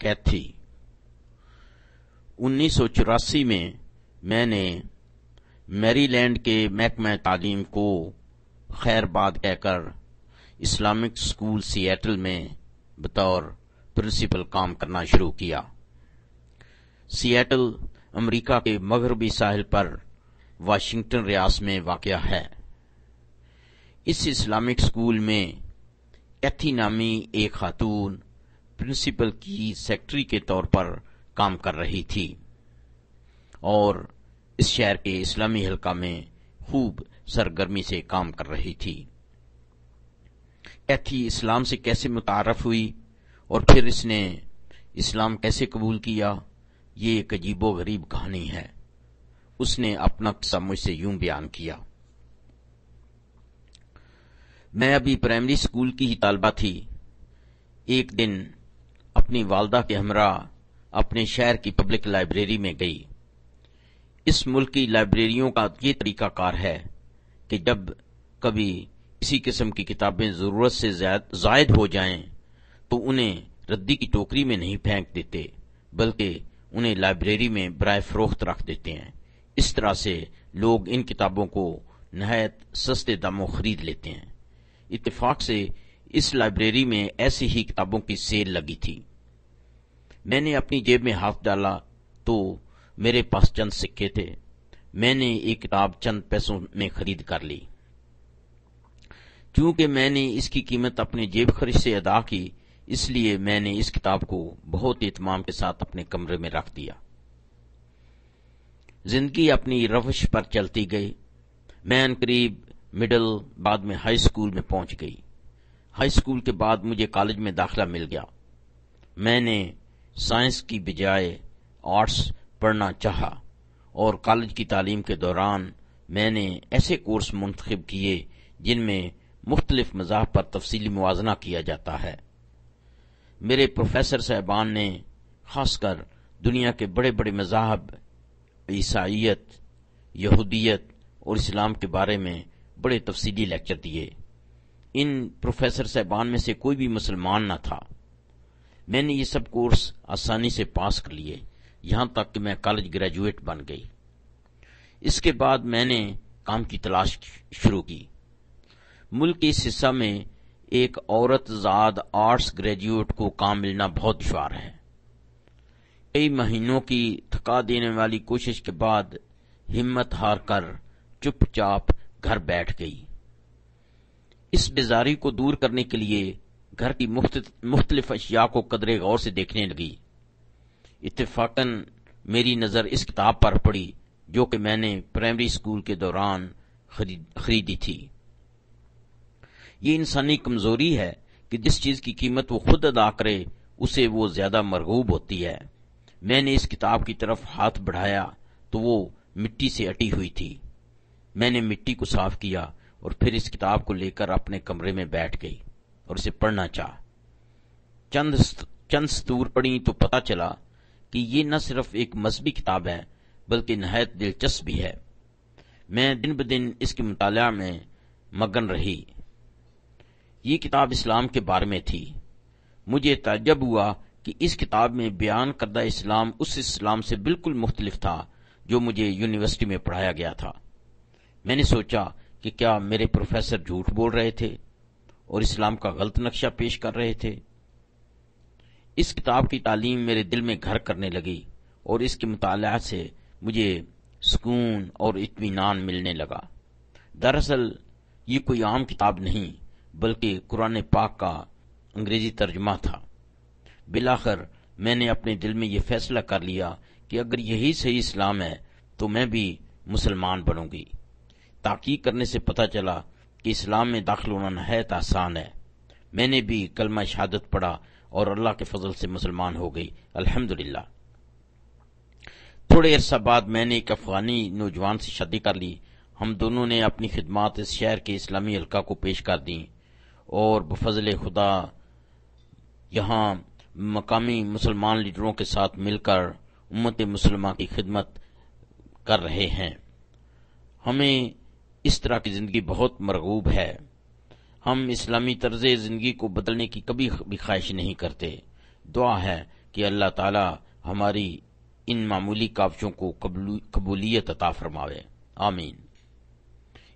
کیتھی۔ 1984 میں میں نے میری لینڈ کے محکمہ تعلیم کو خیر باد کہہ کر اسلامک اسکول سیئٹل میں بطور پرنسپل کام کرنا شروع کیا۔ سیئٹل امریکہ کے مغربی ساحل پر واشنگٹن ریاست میں واقع ہے۔ اس اسلامک اسکول میں کیتھی نامی ایک خاتون پرنسپل کی سیکرٹری کے طور پر کام کر رہی تھی اور اس شہر کے اسلامی حلقہ میں خوب سرگرمی سے کام کر رہی تھی۔ کیتھی اسلام سے کیسے متعارف ہوئی اور پھر اس نے اسلام کیسے قبول کیا، یہ ایک عجیب و غریب کہانی ہے۔ اس نے اپنا قصہ مجھ سے یوں بیان کیا۔ میں ابھی پرائمری اسکول کی ہی طالبہ تھی۔ ایک دن اپنی والدہ کے ہمراہ اپنے شہر کی پبلک لائبریری میں گئی۔ اس ملک کی لائبریریوں کا یہ طریقہ کار ہے کہ جب کبھی کسی قسم کی کتابیں ضرورت سے زائد ہو جائیں تو انہیں ردی کی ٹوکری میں نہیں پھینک دیتے بلکہ انہیں لائبریری میں برائے فروخت رکھ دیتے ہیں۔ اس طرح سے لوگ ان کتابوں کو نہایت سستے داموں خرید لیتے ہیں۔ اتفاق سے اس لائبریری میں ایسی ہی کتابوں کی سیل لگی تھی۔ میں نے اپنی جیب میں ہاتھ ڈالا تو میرے پاس چند سکے تھے۔ میں نے ایک کتاب چند پیسوں میں خرید کر لی۔ چونکہ میں نے اس کی قیمت اپنے جیب خرچ سے ادا کی، اس لیے میں نے اس کتاب کو بہت اہتمام کے ساتھ اپنے کمرے میں رکھ دیا۔ زندگی اپنی روش پر چلتی گئی۔ میں عنقریب مڈل بعد میں ہائی اسکول میں پہنچ گئی۔ ہائی اسکول کے بعد مجھے کالج میں داخلہ مل گیا۔ میں نے سائنس کی بجائے آرٹس پڑھنا چاہا اور کالج کی تعلیم کے دوران میں نے ایسے کورس منتخب کیے جن میں مختلف مذاہب پر تفصیلی موازنہ کیا جاتا ہے۔ میرے پروفیسر صاحبان نے خاص کر دنیا کے بڑے بڑے مذاہب عیسائیت، یہودیت اور اسلام کے بارے میں بڑے تفصیلی لیکچر دیے۔ ان پروفیسر صاحبان میں سے کوئی بھی مسلمان نہ تھا۔ میں نے یہ سب کورس آسانی سے پاس کر لیے، یہاں تک کہ میں کالج گریجویٹ بن گئی۔ اس کے بعد میں نے کام کی تلاش شروع کی۔ ملک کے اس حصہ میں ایک عورت زاد آرٹس گریجویٹ کو کام ملنا بہت دشوار ہے۔ کئی مہینوں کی تھکا دینے والی کوشش کے بعد ہمت ہار کر چپ چاپ گھر بیٹھ گئی۔ اس بیزاری کو دور کرنے کے لیے گھر کی مختلف اشیاء کو قدرے غور سے دیکھنے لگی۔ اتفاقاً میری نظر اس کتاب پر پڑی جو کہ میں نے پرائمری اسکول کے دوران خریدی تھی۔ یہ انسانی کمزوری ہے کہ جس چیز کی قیمت وہ خود ادا کرے اسے وہ زیادہ مرغوب ہوتی ہے۔ میں نے اس کتاب کی طرف ہاتھ بڑھایا تو وہ مٹی سے اٹی ہوئی تھی۔ میں نے مٹی کو صاف کیا اور پھر اس کتاب کو لے کر اپنے کمرے میں بیٹھ گئی اور اسے پڑھنا چاہا۔ چند سطور پڑھی تو پتہ چلا کہ یہ نہ صرف ایک مذہبی کتاب ہے بلکہ نہایت دلچسپ بھی ہے۔ میں دن بدن اس کے مطالعہ میں مگن رہی۔ یہ کتاب اسلام کے بارے میں تھی۔ مجھے تعجب ہوا کہ اس کتاب میں بیان کردہ اسلام اس اسلام سے بالکل مختلف تھا جو مجھے یونیورسٹی میں پڑھایا گیا تھا۔ میں نے سوچا کہ کیا میرے پروفیسر جھوٹ بول رہے تھے اور اسلام کا غلط نقشہ پیش کر رہے تھے؟ اس کتاب کی تعلیم میرے دل میں گھر کرنے لگی اور اس کے مطالعہ سے مجھے سکون اور اطمینان ملنے لگا۔ دراصل یہ کوئی عام کتاب نہیں بلکہ قرآن پاک کا انگریزی ترجمہ تھا۔ بالآخر میں نے اپنے دل میں یہ فیصلہ کر لیا کہ اگر یہی صحیح اسلام ہے تو میں بھی مسلمان بنوں گی۔ تحقیق کرنے سے پتہ چلا کہ اسلام میں داخل ہونا نہایت آسان ہے۔ میں نے بھی کلمہ شہادت پڑھا اور اللہ کے فضل سے مسلمان ہو گئی، الحمدللہ۔ تھوڑے عرصہ بعد میں نے ایک افغانی نوجوان سے شادی کر لی۔ ہم دونوں نے اپنی خدمات اس شہر کے اسلامی حلقہ کو پیش کر دیں اور بفضل خدا یہاں مقامی مسلمان لیڈروں کے ساتھ مل کر امت مسلمہ کی خدمت کر رہے ہیں۔ ہمیں اس طرح کی زندگی بہت مرغوب ہے۔ ہم اسلامی طرز زندگی کو بدلنے کی کبھی بھی خواہش نہیں کرتے۔ دعا ہے کہ اللہ تعالی ہماری ان معمولی کاوشوں کو قبولیت عطا فرماوے، آمین۔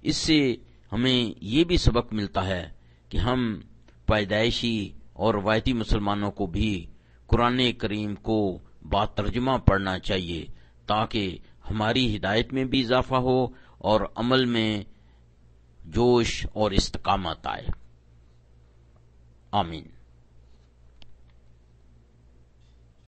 اس سے ہمیں یہ بھی سبق ملتا ہے کہ ہم پیدائشی اور روایتی مسلمانوں کو بھی قرآن کریم کو با ترجمہ پڑھنا چاہیے، تاکہ ہماری ہدایت میں بھی اضافہ ہو اور عمل میں جوش اور استقامت آئے، آمین۔